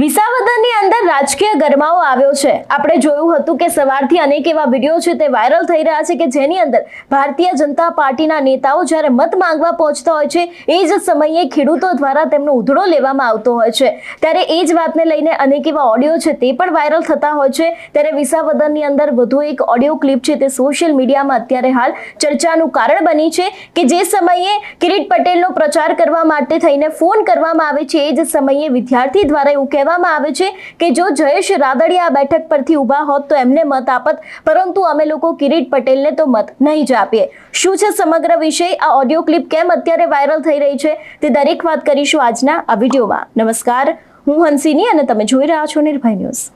વિસાવદરની અંદર રાજકીય ગરમાવો આવ્યો છે। આપણે જોયું હતું કે સવારથી અનેક એવા વિડીયો છે તે વાયરલ થઈ રહ્યા છે કે જેની અંદર ભારતીય જનતા પાર્ટીના નેતાઓ જ્યારે મત માંગવા પહોંચતા હોય છે એ જ સમયે ખેડૂતો દ્વારા તેમનો ઉધડો લેવામાં આવતો હોય છે। ત્યારે એ જ વાતને લઈને અનેક એવા ઓડિયો છે તે પણ વાયરલ થતા હોય છે। ત્યારે વિસાવદરની અંદર વધુ એક ઓડિયો ક્લિપ છે તે સોશિયલ મીડિયામાં અત્યારે હાલ ચર્ચાનું કારણ બની છે કે જે સમયે કિરીટ પટેલનો પ્રચાર કરવા માટે થઈને ફોન કરવામાં આવે છે એ જ સમયે વિદ્યાર્થી દ્વારા એવું કહેવામાં આવે છે કે જો જયેશ રાદડિયા આ બેઠક પરથી ઊભા હોત તો એમને મત આપત, પરંતુ અમે લોકો કિરીટ પટેલને તો મત નહીં જ આપીએ। શું છે સમગ્ર વિષય, આ ઓડિયો ક્લિપ કેમ અત્યારે વાયરલ થઈ રહી છે તે દરેક વાત કરીશું આજના આ વિડીયોમાં। નમસ્કાર, હું હંસિની અને તમે જોઈ રહ્યા છો નિર્ભય ન્યૂઝ।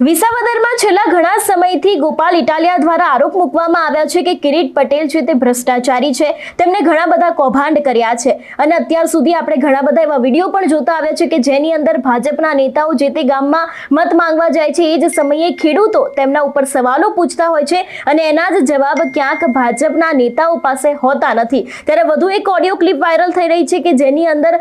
વિસાવદરમાં છેલ્લા ઘણા સમયથી ગોપાલ ઇટાલિયા દ્વારા આરોપ મૂકવામાં આવ્યા છે કે કિરીટ પટેલ છે તે ભ્રષ્ટાચારી છે, તેમને ઘણા બધા કૌભાંડ કર્યા છે અને અત્યાર સુધી આપણે ઘણા બધા એવા વિડીયો પણ જોતા આવ્યા છે કે જેની અંદર ભાજપના નેતાઓ જે તે ગામમાં મત માંગવા જાય છે એ જ સમયે ખેડૂતો તેમના ઉપર સવાલો પૂછતા હોય છે અને એના જ જવાબ ક્યાંક ભાજપના નેતાઓ પાસે હોતા નથી। ત્યારે વધુ એક ઓડિયો ક્લિપ વાયરલ થઈ રહી છે કે જેની અંદર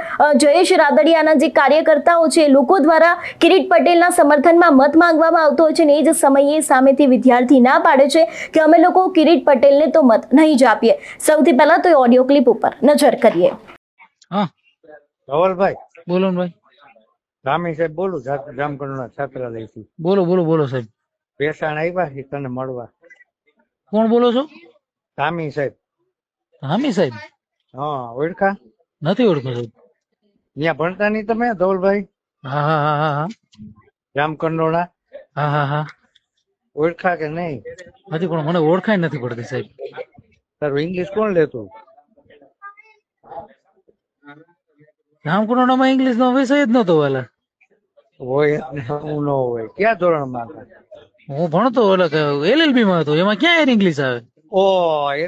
જયેશ રાદડિયાના જે કાર્યકર્તાઓ છે લોકો દ્વારા કિરીટ પટેલના સમર્થનમાં મત માંગવા આવતો હોય છે ને એ જ સમયે સામેથી વિદ્યાર્થી ના પાડે છે કે અમે લોકો કિરીટ પટેલને તો મત નહીં જ આપીએ। સૌથી પહેલા તો ઓડિયો ક્લિપ ઉપર નજર કરીએ। હા ધવલભાઈ બોલો ને ભાઈ। રામી સાહેબ બોલું, જામકંડોળના છાત્રાલયથી। બોલો બોલો બોલો સાહેબ। પેશાણ આવ્યા છે તને મળવા। કોણ બોલો છો? રામી સાહેબ। હામી સાહેબ? હા, ઓળખા? નથી ઓળખો સાહેબ। ત્યાં ભણતા નહીં તમે ધવલભાઈ? હા હા હા હા હા જામકંડોળા હા હા હા ઓળખા કે નહીં? હજી પણ મને ઓળખાય નથી પડતી સાહેબ। તારું ઇંગ્લિશ કોણ લેતું? જામકુંડોળામાં ઇંગ્લિશ નો વિષય જ નતો વાલા। હોય જ ને, હું ન હોય। ક્યાં ધોરણમાં હતા? હું ભણતો LLB માં હતો, એમાં ક્યાં ઇંગ્લિશ આવે? ઓ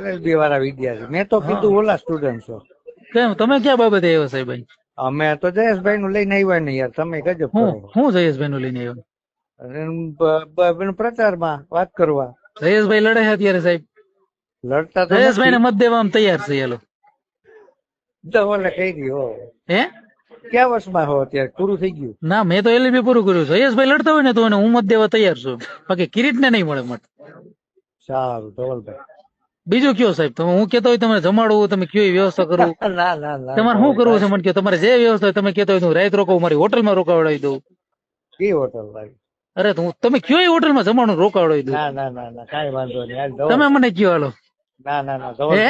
LLB વાળા વિદ્યાર્થી। મેં તો કીધું ઓલા સ્ટુડન્ટ છો। કેમ તમે ક્યાં બાબતે આવ્યો સાહેબ? અમે તો જયેશભાઈ નું લઈને આવ્યા ને યાર, તમે ગજબ કરો। હું જયેશભાઈ નું લઈને આવ્યો? અને પ્રચારમાં વાત કરવા। જયેશભાઈ લડે છે અત્યારે સાહેબ? લડતા તો જયેશભાઈ ને મત દેવા તૈયાર છે એ લોકો। ધવલે કહી દીધો। હે ક્યાં વર્ષમાં હો અત્યારે? પૂરું થઈ ગયું? ના, મેં તો LLB પૂરું કર્યું। જયેશભાઈ લડતા હોય ને તો હું મત દેવા તૈયાર છું, બાકી કિરીટ ને નહીં મળે મત। સારું ધવલભાઈ। બીજું કયો સાહેબ? તમે હું કેતો હોય તમે જમાડવું, તમે કયો એ વ્યવસ્થા કરવું, ના ના ના તમારે શું કરવું છે મને કયો। તમારે જે વ્યવસ્થા હોય તમે કેતો હોય હું રાત રોકાવું, મારી હોટલમાં રોકાવડાવી દઉં। કઈ હોટલ ભાઈ? અરે તો તમે કયો એ હોટલમાં જમાડું રોકાવડાવી દઉં। ના ના ના ના કાંઈ વાંધો નહીં હાલ તમે ધવલ। મને કયો હાલો। ના ના ના હે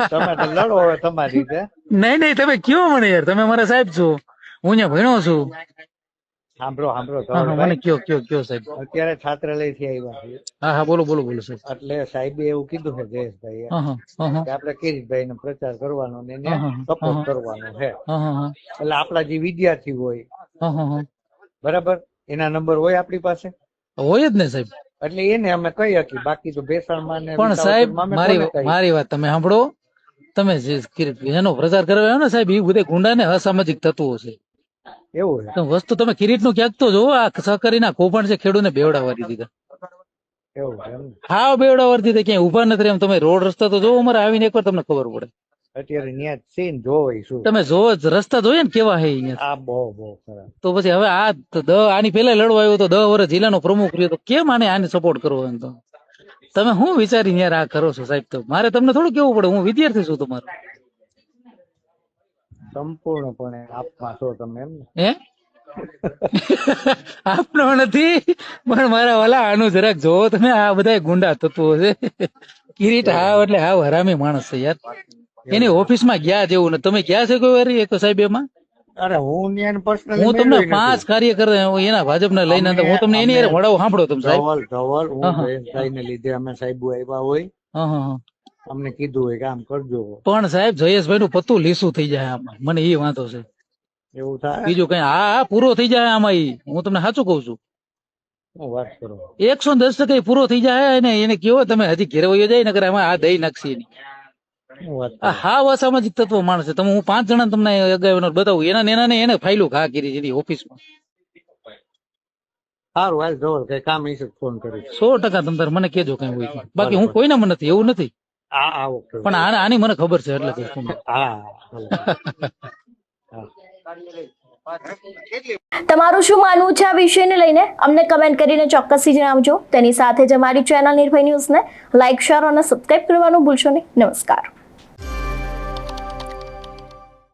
ધવલ તમે તો લડો હવે તમારી રીતે। નહીં નહીં, તમે કયો મને યાર, તમે મારા સાહેબ છો, હું અહીંયા ભણ્યો છું। સાંભળો સાંભળો હા હા, મને ધવલભાઈ, કયો સાહેબ। અત્યારે છાત્રાલય થી આવ્યા છીએ હા હા બોલો બોલો બોલો સાહેબ। એટલે સાહેબે એવું કીધું છે જયેશભાઈ હા હા હા હા કે આપણે કિરીટભાઈ નો પ્રચાર કરવાનો ને એને હા, હા, સપોર્ટ હા, કરવાનો છે। હા હા હા એટલે આપણા જે વિદ્યાર્થી હોય હા હા હા બરાબર, એના નંબર હોય આપણી પાસે, હોય જ ને સાહેબ। એટલે એને અમે કહી શકીએ। બાકી તો બેસાણમાં ને પણ સાહેબ વિસાવદરમાં અમે મારી કોને કહીએ? મારી વાત તમે સાંભળો। તમે જે એનો પ્રચાર કરવા આવ્યો ને સાહેબ, એ બધા ગુંડા ને અસામાજિક તત્વો છે। એવું છે? વસ્તુ તમે કિરીટ નું ક્યાંક તો જોવો, આ સહકારીના કૌભાંડ છે ખેડૂતને બેવડાવવા દીધા। એવું છે એમ ને? હા બેવડાવવા દીધા, ક્યાંય ઉભા નથી રહ્યા। તમે રોડ રસ્તા તો જોવો અમારે આવીને એકવાર તમને ખબર પડે। અત્યારે ન્યા સીન જોવે શું? તમે જોવો રસ્તા જોઈએ ને કેવા હે અહીંયા। આ બહુ બહુ ખરાબ। તો પછી હવે આની પેલા લડવા આવ્યો તો 10 વર્ષ જિલ્લાનો પ્રમુખ રહ્યો તો કેમ આને સપોર્ટ કરવો એમ? તો તમે શું વિચારીને યાર આ કરો છો સાહેબ? તો મારે તમને થોડું કેવું પડે, હું વિદ્યાર્થી છું તમારો। સંપૂર્ણપણે આપમાં છો તમે એમ ને? હે આપનો નથી પણ મારા વાલા આનું જરાક જોવો તમે, આ બધા ગુંડા તત્વો છે। કિરીટ હાવ એટલે હાવ હરામી માણસ છે યાર। એની ઓફિસમાં ગયા જેવું ને તમે ગયા છે કોઈ વાર એક સાહેબ એમાં? અરે હું ન્યા પર્સનલી હું તમને 5 કાર્યકર એના ભાજપના લઈને હું તમને એની હારે મળાવું, સાંભળો તમે સાહેબ। ધવલ ધવલ હા, હું હા. જયેશભાઈને લીધે અમે સાહેબ આવ્યા હોય, હા હા હા અમને કીધું હોય કે આમ કરજો, પણ સાહેબ જયેશભાઈ નું પત્તું લીસું થઈ જાય આમાં, મને એ વાંધો છે। એવું થાય? બીજું કઈ હા હા પૂરો થઈ જાય આમાં, હું તમને સાચું કઉ છું। હું વાત કરો? 110% પૂરો થઈ જાય ને એને કેવો તમે હજી ઘેર વયો જાય ને આમાં આ દઈ નાખશે એની। હું વાત આ કરો? હાવ અસામાજિક તત્વ માણસ છે। તમે હું 5 જણા તમને અગાઉ બતાવું, એના એને ફાઇલો ઘા કરી એની ઓફિસમાં। સારું હાલ ધવલ, કઈ કામ હશે તો ફોન કરીશ। 100% તમ તારે મને કેજો કઈ હોય તો। બાકી હું કોઈના મને નથી એવું નથી, હા ઓકે પણ આની મને ખબર છે એટલે કહું છું તમને। હા ભલે. હા તમારું શું માનવું છે આ વિષયને લઈને અમને કમેન્ટ કરીને ચોક્કસથી જણાવજો. તેની સાથે જ અમારી ચેનલ નિર્ભય ન્યૂઝને લાઇક, શેર અને સબસ્ક્રાઇબ કરવાનું ભૂલશો નહીં. નમસ્કાર.